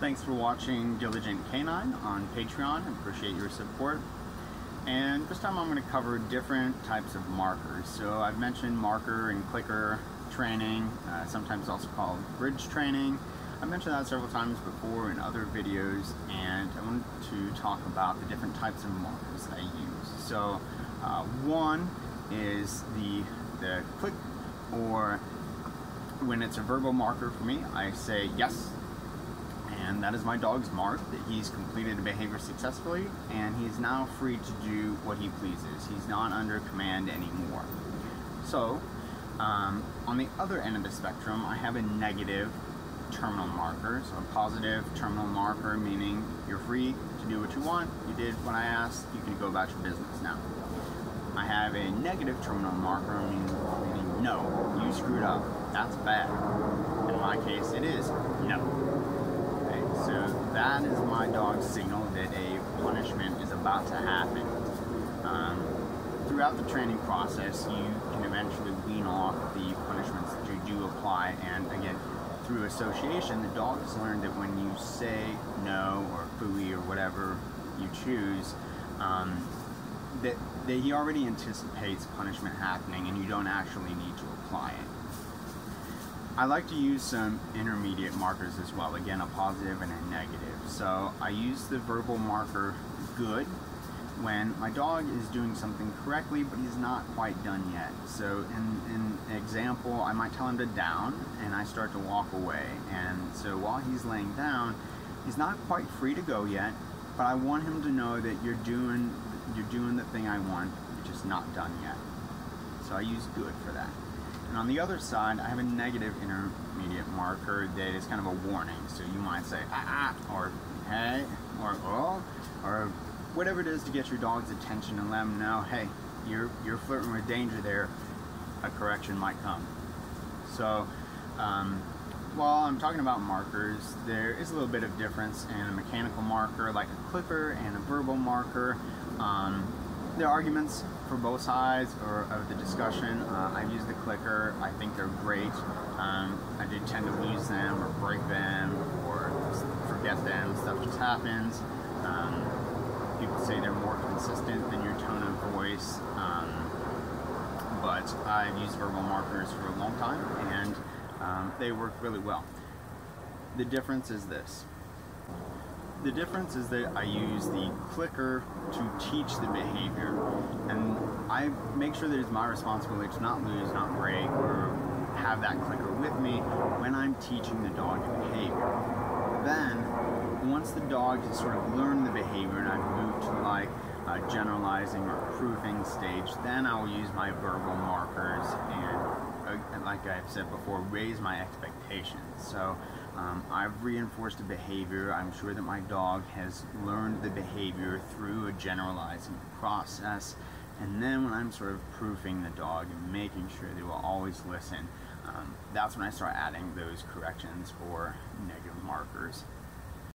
Thanks for watching Diligent Canine on Patreon. I appreciate your support. And this time I'm going to cover different types of markers. So I've mentioned marker and clicker training, sometimes also called bridge training. I mentioned that several times before in other videos, and I want to talk about the different types of markers I use. So one is the click, or when it's a verbal marker for me, I say yes, and that is my dog's mark that he's completed a behavior successfully and he's now free to do what he pleases. He's not under command anymore. So on the other end of the spectrum, I have a negative terminal marker. So a positive terminal marker, meaning you're free to do what you want, you did what I asked, you can go about your business now. I have a negative terminal marker, meaning no, you screwed up, that's bad. In my case, it is no. Okay, so that is my dog's signal that a punishment is about to happen. Throughout the training process, you can eventually wean off the punishments that you do apply, and again, through association, the dog has learned that when you say no or phooey or whatever you choose, that he already anticipates punishment happening and you don't actually need to apply it. I like to use some intermediate markers as well, again a positive and a negative. So I use the verbal marker good when my dog is doing something correctly but he's not quite done yet. So in an example, I might tell him to down and I start to walk away, and so while he's laying down, he's not quite free to go yet, but I want him to know that you're doing the thing I want, you're just not done yet. So I use good for that. And on the other side, I have a negative intermediate marker that is kind of a warning. So you might say or hey, or oh, or whatever it is to get your dog's attention and let them know, hey, you're flirting with danger there, a correction might come. So while I'm talking about markers, there is a little bit of difference in a mechanical marker like a clicker and a verbal marker. There are arguments for both sides of the discussion. I've used the clicker. I think they're great. I do tend to lose them or break them or forget them. Stuff just happens. People say they're more consistent than your tone of voice. But I've used verbal markers for a long time, and they work really well. The difference is this. The difference is that I use the clicker to teach the behavior, and I make sure that it's my responsibility to not lose, not break, or have that clicker with me when I'm teaching the dog the behavior. Then, once the dog has sort of learned the behavior and I've moved to like generalizing or proving stage, then I will use my verbal markers and, like I've said before, raise my expectations. So I've reinforced a behavior. I'm sure that my dog has learned the behavior through a generalizing process, and then when I'm sort of proofing the dog and making sure they will always listen, that's when I start adding those corrections or negative markers.